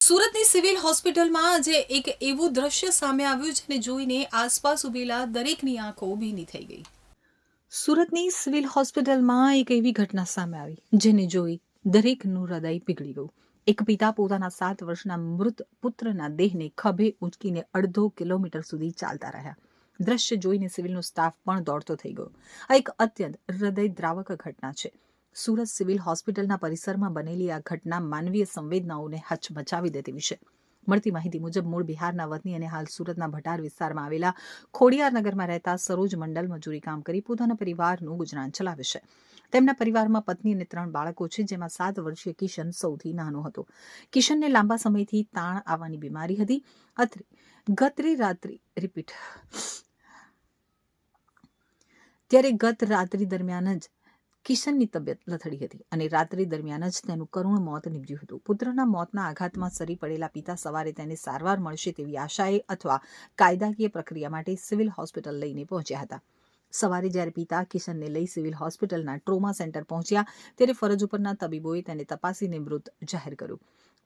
સુરતની સિવિલ હોસ્પિટલમાં આજે એક એવું દ્રશ્ય સામે આવ્યું જેને જોઈને આસપાસ ઊભેલા દરેકની આંખો ભીની થઈ ગઈ। સુરતની સિવિલ હોસ્પિટલમાં એક એવી ઘટના સામે આવી જેને જોઈ દરેકનું હૃદય પીગળી ગયું। એક પિતા પોતાના 7 વર્ષના મૃત પુત્રના દેહને ખભે ઊંચકીને અડધો કિલોમીટર સુધી ચાલતા રહ્યા। દ્રશ્ય જોઈને સિવિલનો સ્ટાફ પણ દોડતો થઈ ગયો। આ એક અત્યંત હૃદયદ્રાવક ઘટના છે। સુરત સિવિલ હોસ્પિટલના પરિસરમાં બનેલી આ ઘટના માનવીય સંવેદનાઓને હચમચાવી દે તેવી છે। મળતી માહિતી મુજબ મૂળ બિહારના વતની અને હાલ સુરતના ભટાર વિસ્તારમાં આવેલા ખોડિયારનગરમાં રહેતા સરોજ મંડલ મજૂરી કામ કરી પોતાના પરિવારનું ગુજરાન ચલાવે છે। તેમના પરિવારમાં પત્ની અને 3 બાળકો છે, જેમાં 7 વર્ષીય કિશન સૌથી નાનો હતો। કિશનને લાંબા સમયથી તાણ આવવાની બીમારી હતી। ગત રાત્રિ દરમિયાન જ કિશનની તબિયત લથડી હતી અને રાત્રિ દરમિયાન જ તેનું કરુણ મોત નીપજ્યું હતું। પુત્રના મોતના આઘાતમાં સરી પડેલા પિતા સવારે તેને સારવાર મળશે તેવી આશાએ અથવા કાયદાકીય પ્રક્રિયા માટે સિવિલ હોસ્પિટલ લઈને પહોંચ્યા હતા। સવારે જ્યારે પિતા કિશનને લઈ સિવિલ હોસ્પિટલના ટ્રોમા સેન્ટર પહોંચ્યા ત્યારે ફરજ ઉપરના તબીબોએ તેને તપાસીને મૃત જાહેર કર્યો।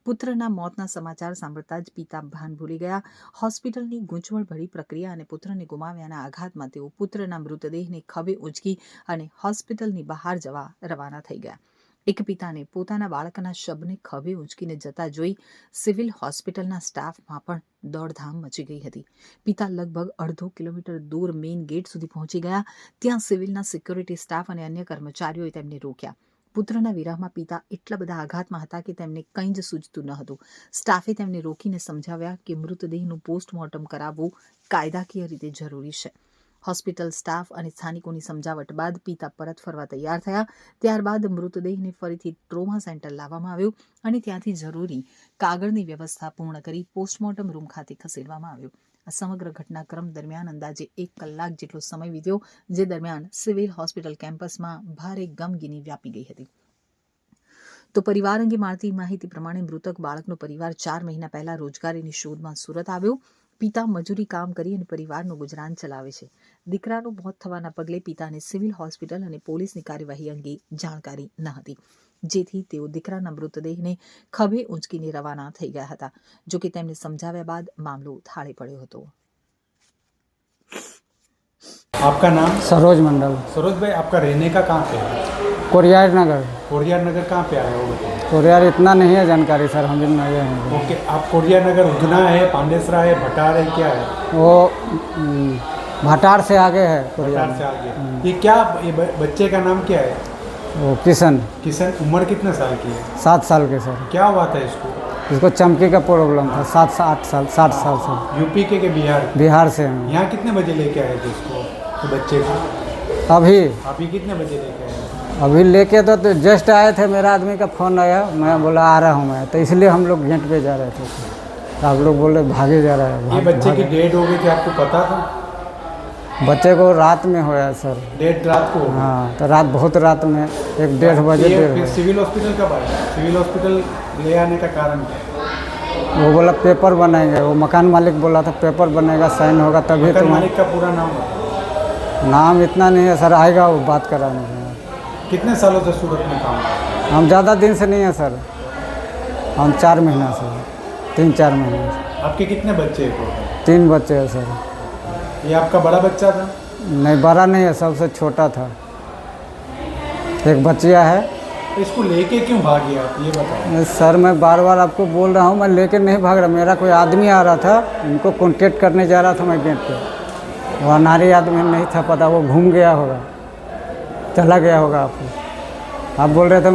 પુત્રના મોતના સમાચાર સાંભળતા જ પિતા ભાન ભૂલી ગયા। હોસ્પિટલની ગૂંચવણભરી પ્રક્રિયા અને પુત્રને ગુમાવ્યાના આઘાતમાં તેઓ પુત્રના મૃતદેહને ખભે ઊંચકી અને હોસ્પિટલની બહાર જવા રવાના થઈ ગયા। એક પિતાને પોતાના બાળકના શબને ખભે ઊંચકીને જતા જોઈ સિવિલ હોસ્પિટલના સ્ટાફમાં પણ દોડધામ મચી ગઈ હતી। પિતા લગભગ અડધો કિલોમીટર દૂર મેઇન ગેટ સુધી પહોંચી ગયા। ત્યાં સિવિલના સિક્યોરિટી સ્ટાફ અને અન્ય કર્મચારીઓએ તેમને રોક્યા। પુત્રના વિરહમાં પિતા એટલા બધા આઘાતમાં હતા કે તેમને કંઈ જ સૂઝતું ન હતું। સ્ટાફે તેમને રોકીને સમજાવ્યા કે મૃતદેહનું પોસ્ટમોર્ટમ કરાવવું કાયદાકીય રીતે જરૂરી છે। હોસ્પિટલ સ્ટાફ અને સ્થાનિકોની સમજાવટ બાદ પિતા પરત ફરવા તૈયાર થયા। ત્યારબાદ મૃતદેહને ફરીથી ટ્રોમા સેન્ટર લાવવામાં આવ્યો અને ત્યાંથી જરૂરી કાગળની વ્યવસ્થા પૂર્ણ કરી પોસ્ટમોર્ટમ રૂમ ખાતે ખસેડવામાં આવ્યો। આ સમગ્ર ઘટનાક્રમ દરમિયાન અંદાજે 1 કલાક જેટલો સમય વીત્યો, જે દરમિયાન સિવિલ હોસ્પિટલ કેમ્પસમાં ભારે ગમગીની વ્યાપી ગઈ હતી। તો પરિવાર અંગે મળતી માહિતી પ્રમાણે મૃતક બાળકનો પરિવાર 4 મહિના પહેલા રોજગારીની શોધમાં સુરત આવ્યો। પિતા મજૂરી કામ કરી અને પરિવારનું ગુજરાન ચલાવે છે। દીકરાનું મોત થવાના પગલે પિતાને સિવિલ હોસ્પિટલ અને પોલીસની કાર્યવાહી અંગે જાણકારી ન હતી, જેથી તેઓ દીકરાના મૃતદેહને ખભે ઊંચકીને રવાના થઈ ગયા હતા। જોકે તેમને સમજાવ્યા બાદ મામલો થાળે પડ્યો હતો। आपका नाम? सरोज मंडल। सरोज भाई, आपका रहने का कहाँ पे है? कोरियार नगर। कोरियार नगर कहाँ पे आया हो? कोरियार इतना नहीं है जानकारी सर, हम भी नए हैं। ओके, आप कोरियार नगर उधना है, पांडेसरा है, भटार है, क्या है? वो भटार से आगे है कोरियार। भटार से आगे। ये क्या, ये बच्चे का नाम क्या है? वो किशन। किशन, उम्र कितने साल की है? 7 साल के सर। क्या हुआ था इसको? इसको चमकी का प्रॉब्लम था। 7 से 8 साल, 60 साल से। यूपी के बिहार? बिहार से हैं। यहाँ कितने बजे लेके आए थे इसको, तो बच्चे को? अभी कितने बजे लेके आए? अभी लेके तो जस्ट आए थे, मेरा आदमी का फ़ोन आया, मैं बोला आ रहा हूँ मैं, तो इसलिए हम लोग गेट पे जा रहे थे। तो आप लोग बोले भागे जा रहा है। ये बच्चे की डेट हो गई थी, आपको पता था? बच्चे को रात में होया सर। डेट रात को? हाँ, तो रात बहुत रात में 1-1:30 बजे। फिर सिविल हॉस्पिटल कब आया? सिविल हॉस्पिटल ले आने का कारण क्या? वो बोला पेपर बनाएंगे, वो मकान मालिक बोला था पेपर बनेगा, साइन होगा तभी। मकान तो मालिक का पूरा नाम बताओ। नाम इतना नहीं है सर, आएगा वो बात कराने। कितने सालों से सूरत में काम करते हैं? हम ज़्यादा दिन से नहीं है सर, हम 4 महीना से, 3-4 महीने से। आपके कितने बच्चे हैं? 3 बच्चे हैं सर। ये आपका बड़ा बच्चा था? नहीं, बड़ा नहीं है, सबसे छोटा था। एक बच्चिया है। इसको लेके क्यों भागे आप, ये बताओ। सर मैं बार बार आपको बोल रहा हूँ, मैं लेके नहीं भाग रहा। मेरा कोई आदमी आ रहा था, उनको कॉन्टेक्ट करने जा रहा था मैं गेट पे। वो अनारी आदमी नहीं था, पता वो घूम गया होगा, चला गया होगा। आप बोल रहे थे मैं